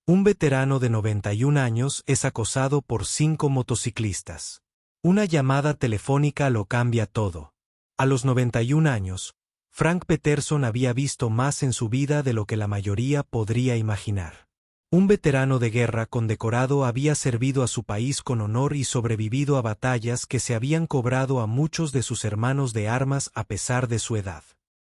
Un veterano de 91 años es acosado por 5 motociclistas. Una llamada telefónica lo cambia todo. A los 91 años, Frank Peterson había visto más en su vida de lo que la mayoría podría imaginar. Un veterano de guerra condecorado había servido a su país con honor y sobrevivido a batallas que se habían cobrado a muchos de sus hermanos de armas a pesar de su edad.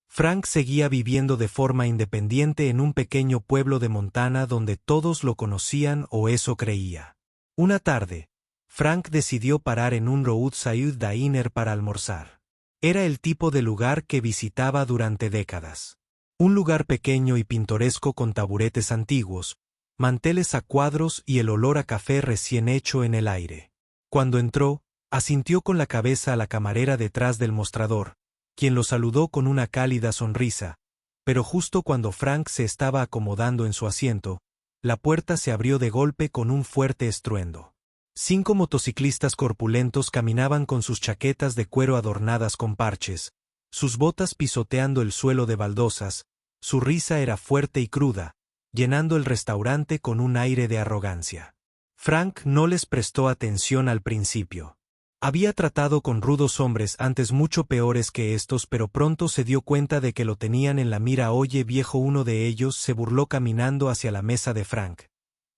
Frank seguía viviendo de forma independiente en un pequeño pueblo de Montana donde todos lo conocían o eso creía. Una tarde, Frank decidió parar en un roadside diner para almorzar. Era el tipo de lugar que visitaba durante décadas. Un lugar pequeño y pintoresco con taburetes antiguos, manteles a cuadros y el olor a café recién hecho en el aire. Cuando entró, asintió con la cabeza a la camarera detrás del mostrador, quien lo saludó con una cálida sonrisa, pero justo cuando Frank se estaba acomodando en su asiento, la puerta se abrió de golpe con un fuerte estruendo. 5 motociclistas corpulentos caminaban con sus chaquetas de cuero adornadas con parches, sus botas pisoteando el suelo de baldosas, su risa era fuerte y cruda, llenando el restaurante con un aire de arrogancia. Frank no les prestó atención al principio. Había tratado con rudos hombres antes mucho peores que estos, pero pronto se dio cuenta de que lo tenían en la mira. Oye viejo, uno de ellos se burló caminando hacia la mesa de Frank.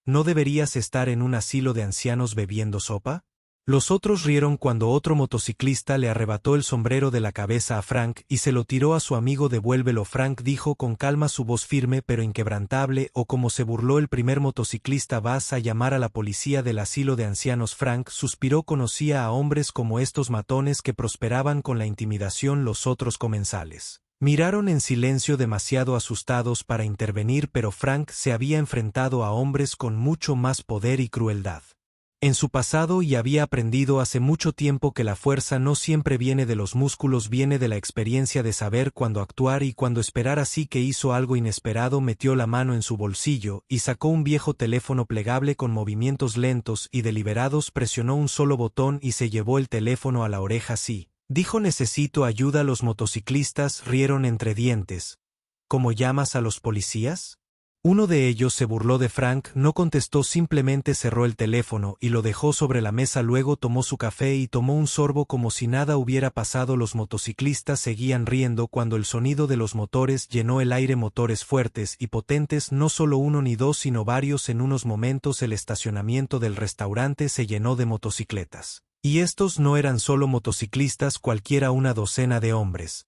¿No deberías estar en un asilo de ancianos bebiendo sopa? Los otros rieron cuando otro motociclista le arrebató el sombrero de la cabeza a Frank y se lo tiró a su amigo. Devuélvelo. Frank dijo con calma, su voz firme pero inquebrantable. O como se burló el primer motociclista, ¿vas a llamar a la policía del asilo de ancianos? Frank suspiró, conocía a hombres como estos matones que prosperaban con la intimidación. Los otros comensales miraron en silencio, demasiado asustados para intervenir, pero Frank se había enfrentado a hombres con mucho más poder y crueldad en su pasado y había aprendido hace mucho tiempo que la fuerza no siempre viene de los músculos, viene de la experiencia de saber cuándo actuar y cuándo esperar. Así que hizo algo inesperado, metió la mano en su bolsillo y sacó un viejo teléfono plegable con movimientos lentos y deliberados, presionó un solo botón y se llevó el teléfono a la oreja. Sí, dijo, necesito ayuda. Los motociclistas rieron entre dientes. ¿Cómo llamas a los policías? Uno de ellos se burló de Frank, no contestó, simplemente cerró el teléfono y lo dejó sobre la mesa. Luego tomó su café y tomó un sorbo como si nada hubiera pasado. Los motociclistas seguían riendo cuando el sonido de los motores llenó el aire, motores fuertes y potentes, no solo uno ni dos sino varios. En unos momentos el estacionamiento del restaurante se llenó de motocicletas. Y estos no eran solo motociclistas cualquiera, una docena de hombres.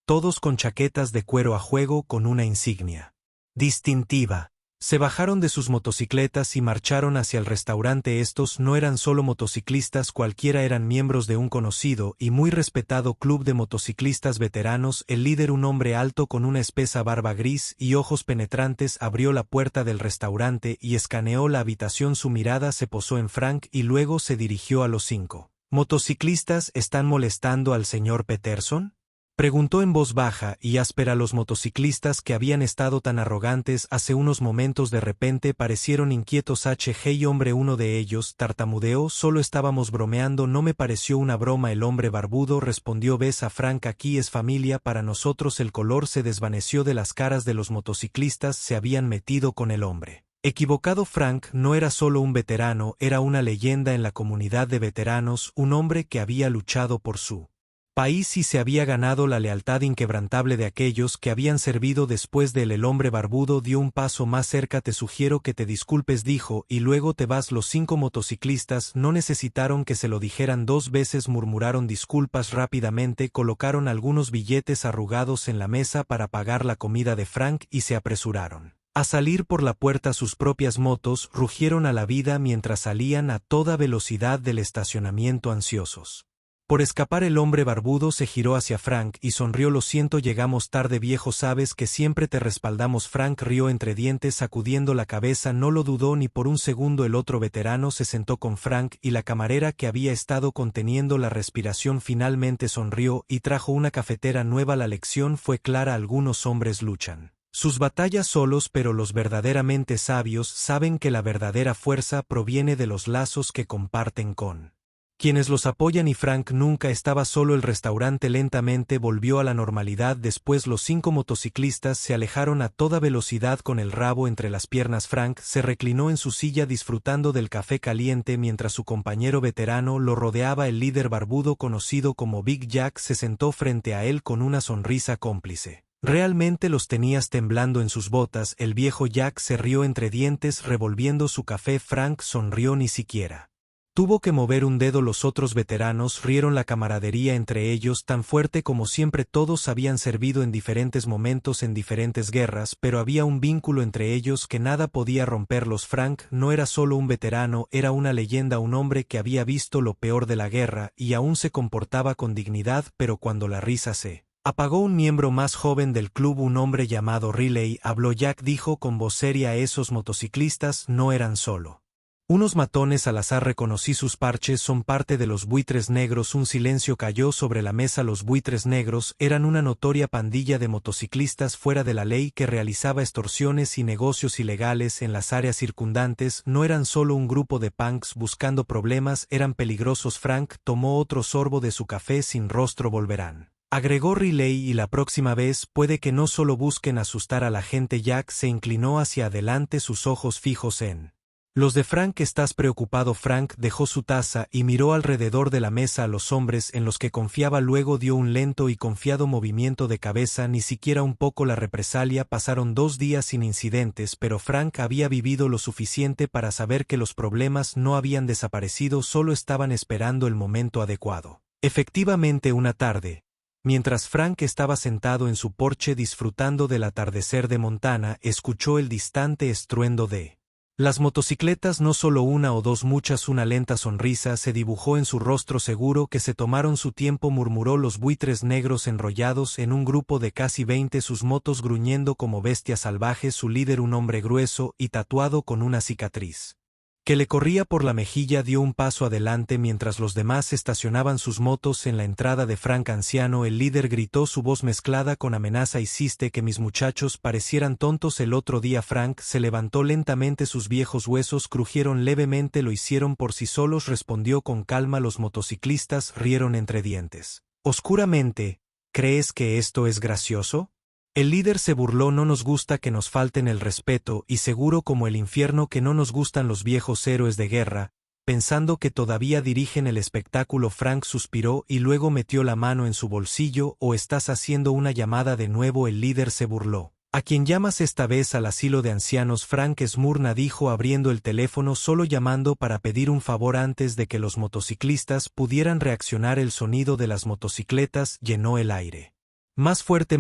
Todos con chaquetas de cuero a juego con una insignia distintiva. Se bajaron de sus motocicletas y marcharon hacia el restaurante. Estos no eran solo motociclistas cualquiera, eran miembros de un conocido y muy respetado club de motociclistas veteranos. El líder, un hombre alto con una espesa barba gris y ojos penetrantes, abrió la puerta del restaurante y escaneó la habitación. Su mirada se posó en Frank y luego se dirigió a los 5 motociclistas. ¿Están molestando al señor Peterson?, preguntó en voz baja y áspera. Los motociclistas, que habían estado tan arrogantes hace unos momentos, de repente parecieron inquietos. Hey hombre, uno de ellos tartamudeó, solo estábamos bromeando, no me pareció una broma. El hombre barbudo respondió, ves a Frank, aquí es familia para nosotros. El color se desvaneció de las caras de los motociclistas, se habían metido con el hombre equivocado. Frank no era solo un veterano, era una leyenda en la comunidad de veteranos, un hombre que había luchado por su país y se había ganado la lealtad inquebrantable de aquellos que habían servido después de él. El hombre barbudo dio un paso más cerca. Te sugiero que te disculpes, dijo, y luego te vas. Los 5 motociclistas no necesitaron que se lo dijeran 2 veces, murmuraron disculpas rápidamente, colocaron algunos billetes arrugados en la mesa para pagar la comida de Frank y se apresuraron a salir por la puerta. Sus propias motos rugieron a la vida mientras salían a toda velocidad del estacionamiento, ansiosos por escapar. El hombre barbudo se giró hacia Frank y sonrió, lo siento, llegamos tarde viejo, sabes que siempre te respaldamos. Frank rió entre dientes, sacudiendo la cabeza, no lo dudó ni por un segundo. El otro veterano se sentó con Frank y la camarera, que había estado conteniendo la respiración, finalmente sonrió y trajo una cafetera nueva. La lección fue clara, algunos hombres luchan sus batallas solos, pero los verdaderamente sabios saben que la verdadera fuerza proviene de los lazos que comparten con quienes los apoyan y Frank nunca estaba solo. El restaurante lentamente volvió a la normalidad. Después los 5 motociclistas se alejaron a toda velocidad con el rabo entre las piernas. Frank se reclinó en su silla disfrutando del café caliente mientras su compañero veterano lo rodeaba. El líder barbudo conocido como Big Jack se sentó frente a él con una sonrisa cómplice. Realmente los tenías temblando en sus botas. El viejo Jack se rió entre dientes revolviendo su café. Frank sonrió. Ni siquiera tuvo que mover un dedo. Los otros veteranos rieron. La camaradería entre ellos tan fuerte como siempre. Todos habían servido en diferentes momentos en diferentes guerras, pero había un vínculo entre ellos que nada podía romperlos. Frank no era solo un veterano, era una leyenda, un hombre que había visto lo peor de la guerra y aún se comportaba con dignidad. Pero cuando la risa se apagó, un miembro más joven del club, un hombre llamado Riley, habló. Jack dijo con voz seria: esos motociclistas no eran solo unos matones al azar. Reconocí sus parches, son parte de los buitres negros. Un silencio cayó sobre la mesa. Los buitres negros eran una notoria pandilla de motociclistas fuera de la ley que realizaba extorsiones y negocios ilegales en las áreas circundantes. No eran solo un grupo de punks buscando problemas, eran peligrosos. Frank tomó otro sorbo de su café. Sin rostro volverán, agregó Riley, y la próxima vez puede que no solo busquen asustar a la gente. Jack se inclinó hacia adelante, sus ojos fijos en los de Frank. ¿Estás preocupado? Frank dejó su taza y miró alrededor de la mesa a los hombres en los que confiaba. Luego dio un lento y confiado movimiento de cabeza. Ni siquiera un poco. La represalia. Pasaron 2 días sin incidentes, pero Frank había vivido lo suficiente para saber que los problemas no habían desaparecido, solo estaban esperando el momento adecuado. Efectivamente, una tarde, mientras Frank estaba sentado en su porche disfrutando del atardecer de Montana, escuchó el distante estruendo de las motocicletas. No solo una o dos, muchas. Una lenta sonrisa se dibujó en su rostro. Seguro que se tomaron su tiempo, murmuró. Los buitres negros enrollados en un grupo de casi 20, sus motos gruñendo como bestias salvajes. Su líder, un hombre grueso y tatuado con una cicatriz que le corría por la mejilla, dio un paso adelante mientras los demás estacionaban sus motos en la entrada de Frank. Anciano, el líder gritó, su voz mezclada con amenaza: hiciste que mis muchachos parecieran tontos el otro día. Frank se levantó lentamente, sus viejos huesos crujieron levemente. Lo hicieron por sí solos, respondió con calma. Los motociclistas rieron entre dientes oscuramente. ¿Crees que esto es gracioso? El líder se burló: no nos gusta que nos falten el respeto, y seguro como el infierno que no nos gustan los viejos héroes de guerra, pensando que todavía dirigen el espectáculo. Frank suspiró y luego metió la mano en su bolsillo. ¿O estás haciendo una llamada de nuevo? El líder se burló. ¿A quién llamas esta vez? Al asilo de ancianos. Frank Smurna dijo abriendo el teléfono, solo llamando para pedir un favor antes de que los motociclistas pudieran reaccionar. El sonido de las motocicletas llenó el aire. Más fuerte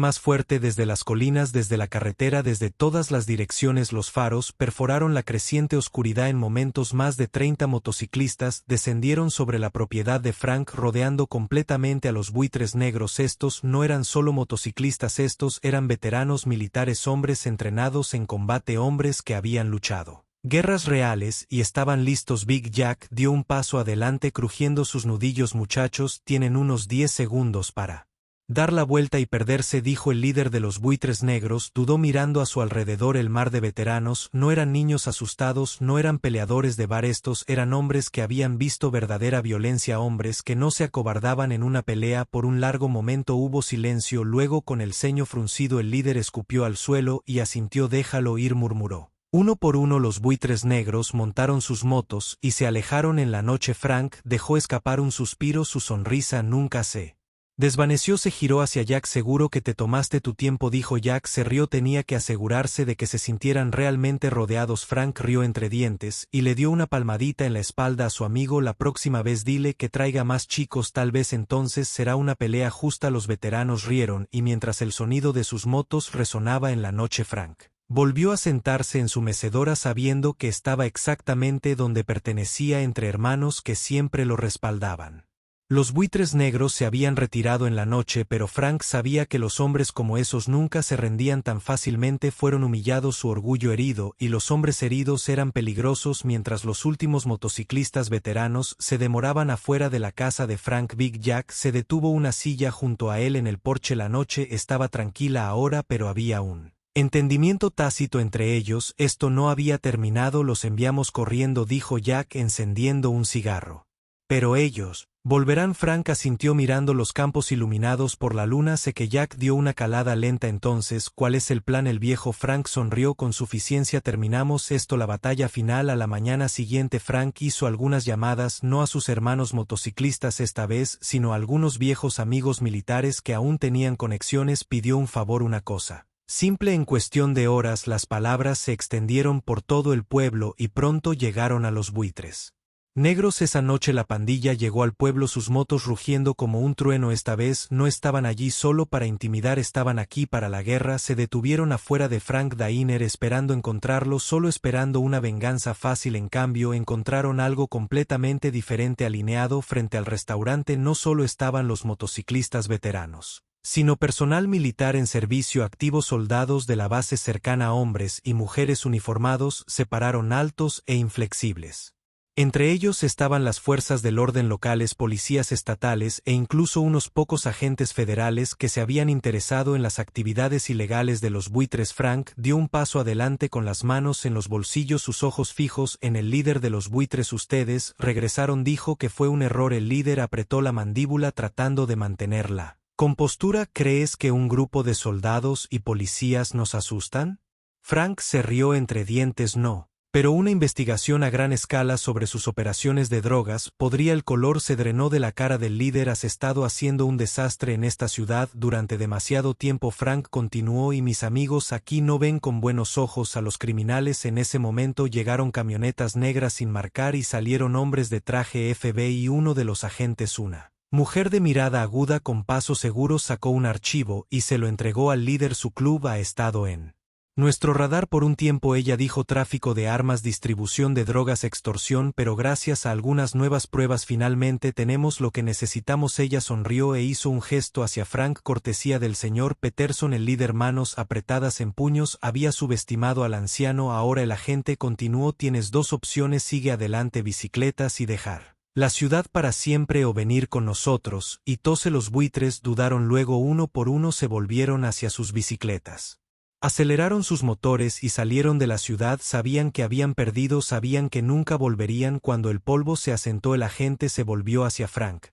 desde las colinas, desde la carretera, desde todas las direcciones. Los faros perforaron la creciente oscuridad. En momentos más de 30 motociclistas descendieron sobre la propiedad de Frank, rodeando completamente a los buitres negros. Estos no eran solo motociclistas, estos eran veteranos militares, hombres entrenados en combate, hombres que habían luchado guerras reales y estaban listos. Big Jack dio un paso adelante crujiendo sus nudillos. Muchachos, tienen unos 10 segundos para dar la vuelta y perderse, dijo el líder de los buitres negros. Dudó mirando a su alrededor. El mar de veteranos no eran niños asustados, no eran peleadores de bar, estos eran hombres que habían visto verdadera violencia, hombres que no se acobardaban en una pelea. Por un largo momento hubo silencio, luego con el ceño fruncido el líder escupió al suelo y asintió. Déjalo ir, murmuró. Uno por uno los buitres negros montaron sus motos y se alejaron en la noche. Frank dejó escapar un suspiro, su sonrisa nunca se desvaneció. Se giró hacia Jack. Seguro que te tomaste tu tiempo, dijo. Jack se rió. Tenía que asegurarse de que se sintieran realmente rodeados. Frank rió entre dientes y le dio una palmadita en la espalda a su amigo. La próxima vez dile que traiga más chicos, tal vez entonces será una pelea justa. Los veteranos rieron y mientras el sonido de sus motos resonaba en la noche, Frank volvió a sentarse en su mecedora sabiendo que estaba exactamente donde pertenecía, entre hermanos que siempre lo respaldaban. Los buitres negros se habían retirado en la noche, pero Frank sabía que los hombres como esos nunca se rendían tan fácilmente. Fueron humillados, su orgullo herido, y los hombres heridos eran peligrosos. Mientras los últimos motociclistas veteranos se demoraban afuera de la casa de Frank, Big Jack se detuvo una silla junto a él en el porche. La noche estaba tranquila ahora, pero había un entendimiento tácito entre ellos. Esto no había terminado. Los enviamos corriendo, dijo Jack encendiendo un cigarro. Pero ellos, volverán. Frank asintió mirando los campos iluminados por la luna. Sé que Jack dio una calada lenta. Entonces, ¿cuál es el plan? El viejo Frank sonrió con suficiencia. Terminamos esto. La batalla final. A la mañana siguiente Frank hizo algunas llamadas, no a sus hermanos motociclistas esta vez, sino a algunos viejos amigos militares que aún tenían conexiones. Pidió un favor, una cosa simple. En cuestión de horas las palabras se extendieron por todo el pueblo y pronto llegaron a los buitres negros. Esa noche la pandilla llegó al pueblo, sus motos rugiendo como un trueno. Esta vez no estaban allí solo para intimidar, estaban aquí para la guerra. Se detuvieron afuera de Frank Diner esperando encontrarlo, solo esperando una venganza fácil. En cambio, encontraron algo completamente diferente. Alineado frente al restaurante no solo estaban los motociclistas veteranos, sino personal militar en servicio activo, soldados de la base cercana, hombres y mujeres uniformados, se pararon altos e inflexibles. Entre ellos estaban las fuerzas del orden locales, policías estatales e incluso unos pocos agentes federales que se habían interesado en las actividades ilegales de los buitres. Frank dio un paso adelante con las manos en los bolsillos, sus ojos fijos en el líder de los buitres. Ustedes regresaron, dijo que fue un error. El líder apretó la mandíbula tratando de mantenerla compostura. ¿Crees que un grupo de soldados y policías nos asustan? Frank se rió entre dientes. No. Pero una investigación a gran escala sobre sus operaciones de drogas podría. El color se drenó de la cara del líder. Has estado haciendo un desastre en esta ciudad durante demasiado tiempo. Frank continuó, y mis amigos aquí no ven con buenos ojos a los criminales. En ese momento llegaron camionetas negras sin marcar y salieron hombres de traje FBI. Uno de los agentes, una mujer de mirada aguda con paso seguro, sacó un archivo y se lo entregó al líder. Su club ha estado en nuestro radar por un tiempo, ella dijo. Tráfico de armas, distribución de drogas, extorsión, pero gracias a algunas nuevas pruebas finalmente tenemos lo que necesitamos. Ella sonrió e hizo un gesto hacia Frank, cortesía del señor Peterson. El líder, manos apretadas en puños, había subestimado al anciano. Ahora el agente continuó, tienes dos opciones, sigue adelante, bicicletas y dejar la ciudad para siempre, o venir con nosotros. Y tose. Los buitres dudaron, luego uno por uno se volvieron hacia sus bicicletas. Aceleraron sus motores y salieron de la ciudad. Sabían que habían perdido, sabían que nunca volverían. Cuando el polvo se asentó, el agente se volvió hacia Frank.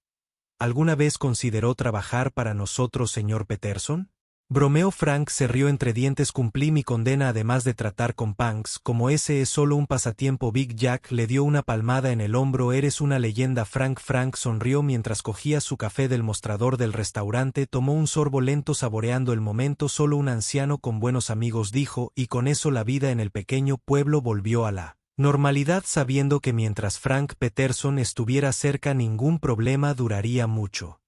¿Alguna vez consideró trabajar para nosotros, señor Peterson? Bromeó. Frank se rió entre dientes. Cumplí mi condena. Además de tratar con punks como ese es solo un pasatiempo. Big Jack le dio una palmada en el hombro. Eres una leyenda, Frank. Frank sonrió mientras cogía su café del mostrador del restaurante. Tomó un sorbo lento, saboreando el momento. Solo un anciano con buenos amigos, dijo, y con eso la vida en el pequeño pueblo volvió a la normalidad, sabiendo que mientras Frank Peterson estuviera cerca ningún problema duraría mucho.